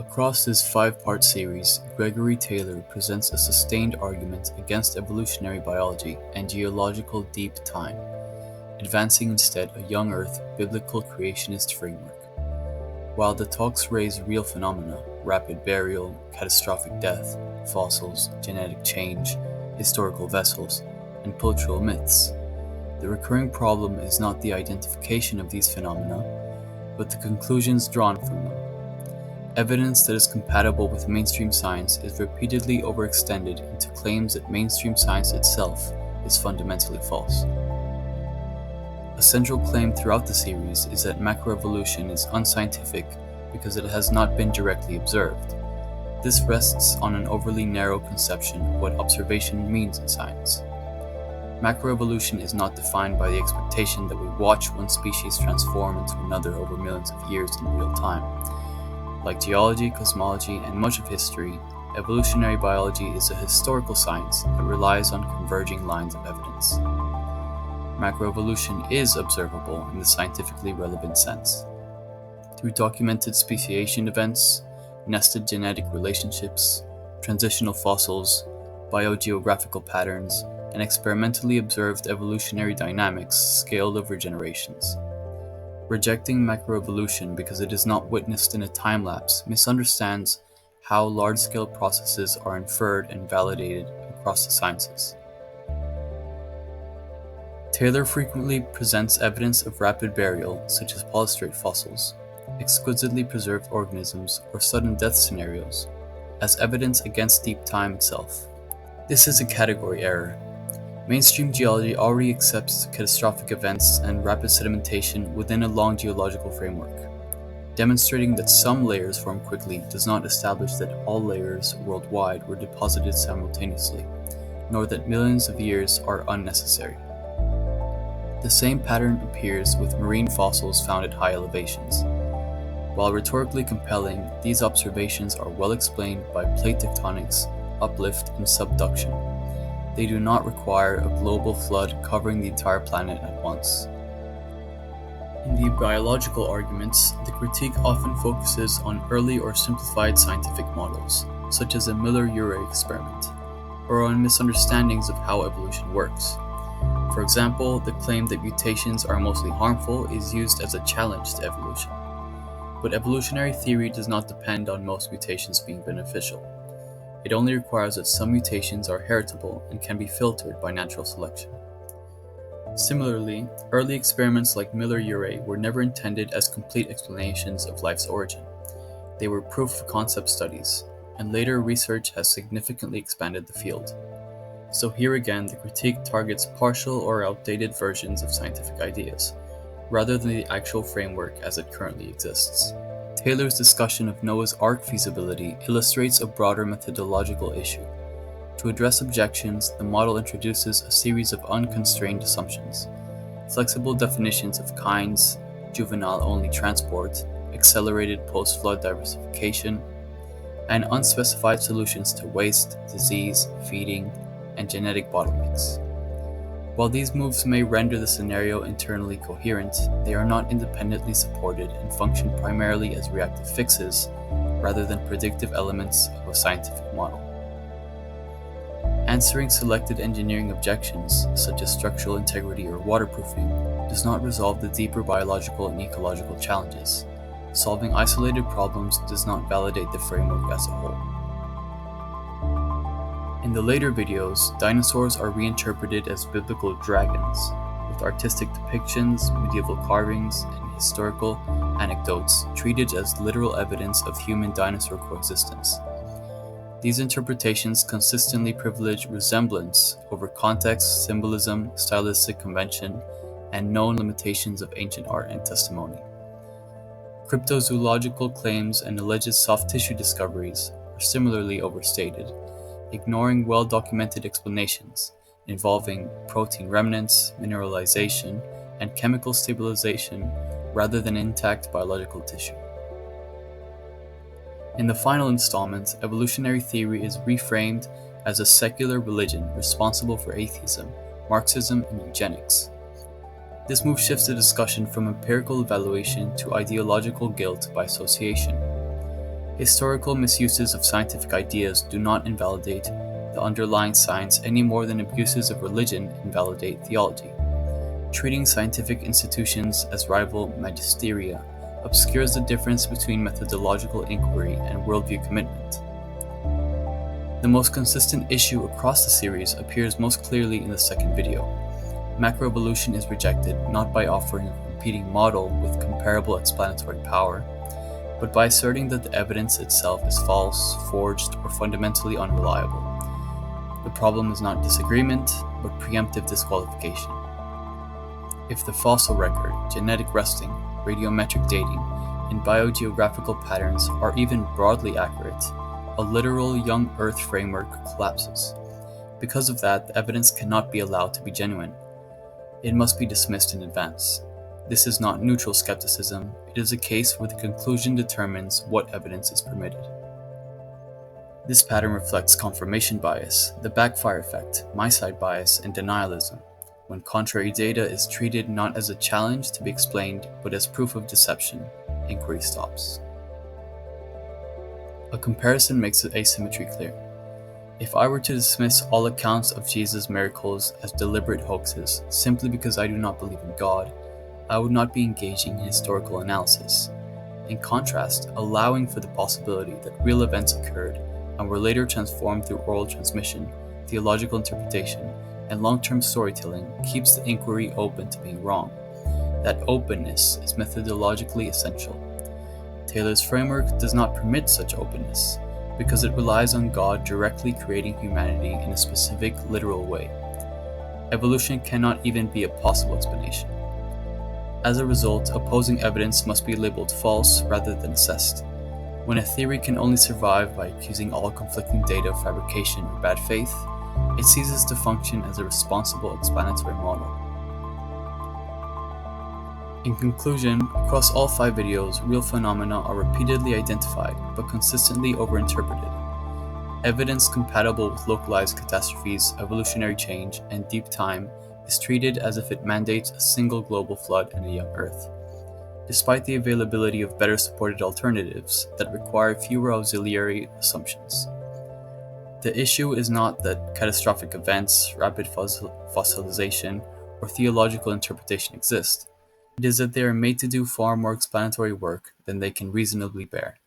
Across this five-part series, Gregory Taylor presents a sustained argument against evolutionary biology and geological deep time, advancing instead a young Earth biblical creationist framework. While the talks raise real phenomena, rapid burial, catastrophic death, fossils, genetic change, historical vessels, and cultural myths, the recurring problem is not the identification of these phenomena, but the conclusions drawn from them. Evidence that is compatible with mainstream science is repeatedly overextended into claims that mainstream science itself is fundamentally false. A central claim throughout the series is that macroevolution is unscientific because it has not been directly observed. This rests on an overly narrow conception of what observation means in science. Macroevolution is not defined by the expectation that we watch one species transform into another over millions of years in real time. Like geology, cosmology, and much of history, evolutionary biology is a historical science that relies on converging lines of evidence. Macroevolution is observable in the scientifically relevant sense. Through documented speciation events, nested genetic relationships, transitional fossils, biogeographical patterns, and experimentally observed evolutionary dynamics scaled over generations. Rejecting macroevolution because it is not witnessed in a time-lapse misunderstands how large-scale processes are inferred and validated across the sciences. Taylor frequently presents evidence of rapid burial, such as polystrate fossils, exquisitely preserved organisms, or sudden death scenarios, as evidence against deep time itself. This is a category error. Mainstream geology already accepts catastrophic events and rapid sedimentation within a long geological framework. Demonstrating that some layers form quickly does not establish that all layers worldwide were deposited simultaneously, nor that millions of years are unnecessary. The same pattern appears with marine fossils found at high elevations. While rhetorically compelling, these observations are well explained by plate tectonics, uplift, and subduction. They do not require a global flood covering the entire planet at once. In the biological arguments, the critique often focuses on early or simplified scientific models, such as a Miller-Urey experiment, or on misunderstandings of how evolution works. For example, the claim that mutations are mostly harmful is used as a challenge to evolution. But evolutionary theory does not depend on most mutations being beneficial. It only requires that some mutations are heritable and can be filtered by natural selection. Similarly, early experiments like Miller-Urey were never intended as complete explanations of life's origin. They were proof of concept studies, and later research has significantly expanded the field. So here again, the critique targets partial or outdated versions of scientific ideas, rather than the actual framework as it currently exists. Taylor's discussion of Noah's Ark feasibility illustrates a broader methodological issue. To address objections, the model introduces a series of unconstrained assumptions, flexible definitions of kinds, juvenile-only transport, accelerated post-flood diversification, and unspecified solutions to waste, disease, feeding, and genetic bottlenecks. While these moves may render the scenario internally coherent, they are not independently supported and function primarily as reactive fixes rather than predictive elements of a scientific model. Answering selected engineering objections, such as structural integrity or waterproofing, does not resolve the deeper biological and ecological challenges. Solving isolated problems does not validate the framework as a whole. In the later videos, dinosaurs are reinterpreted as biblical dragons, with artistic depictions, medieval carvings, and historical anecdotes treated as literal evidence of human-dinosaur coexistence. These interpretations consistently privilege resemblance over context, symbolism, stylistic convention, and known limitations of ancient art and testimony. Cryptozoological claims and alleged soft tissue discoveries are similarly overstated, ignoring well-documented explanations involving protein remnants, mineralization, and chemical stabilization rather than intact biological tissue. In the final installment, evolutionary theory is reframed as a secular religion responsible for atheism, Marxism, and eugenics. This move shifts the discussion from empirical evaluation to ideological guilt by association. Historical misuses of scientific ideas do not invalidate the underlying science any more than abuses of religion invalidate theology. Treating scientific institutions as rival magisteria obscures the difference between methodological inquiry and worldview commitment. The most consistent issue across the series appears most clearly in the second video. Macroevolution is rejected not by offering a competing model with comparable explanatory power, but by asserting that the evidence itself is false, forged, or fundamentally unreliable. The problem is not disagreement, but preemptive disqualification. If the fossil record, genetic resting, radiometric dating, and biogeographical patterns are even broadly accurate, a literal young Earth framework collapses. Because of that, the evidence cannot be allowed to be genuine. It must be dismissed in advance. This is not neutral skepticism, it is a case where the conclusion determines what evidence is permitted. This pattern reflects confirmation bias, the backfire effect, my-side bias, and denialism. When contrary data is treated not as a challenge to be explained, but as proof of deception, inquiry stops. A comparison makes the asymmetry clear. If I were to dismiss all accounts of Jesus' miracles as deliberate hoaxes simply because I do not believe in God, I would not be engaging in historical analysis. In contrast, allowing for the possibility that real events occurred and were later transformed through oral transmission, theological interpretation, and long-term storytelling keeps the inquiry open to being wrong. That openness is methodologically essential. Taylor's framework does not permit such openness, because it relies on God directly creating humanity in a specific, literal way. Evolution cannot even be a possible explanation. As a result, opposing evidence must be labeled false rather than assessed. When a theory can only survive by accusing all conflicting data of fabrication or bad faith, it ceases to function as a responsible explanatory model. In conclusion, across all 5 videos, real phenomena are repeatedly identified but consistently overinterpreted. Evidence compatible with localized catastrophes, evolutionary change, and deep time is treated as if it mandates a single global flood and a young Earth, despite the availability of better supported alternatives that require fewer auxiliary assumptions. The issue is not that catastrophic events, rapid fossilization, or theological interpretation exist. It is that they are made to do far more explanatory work than they can reasonably bear.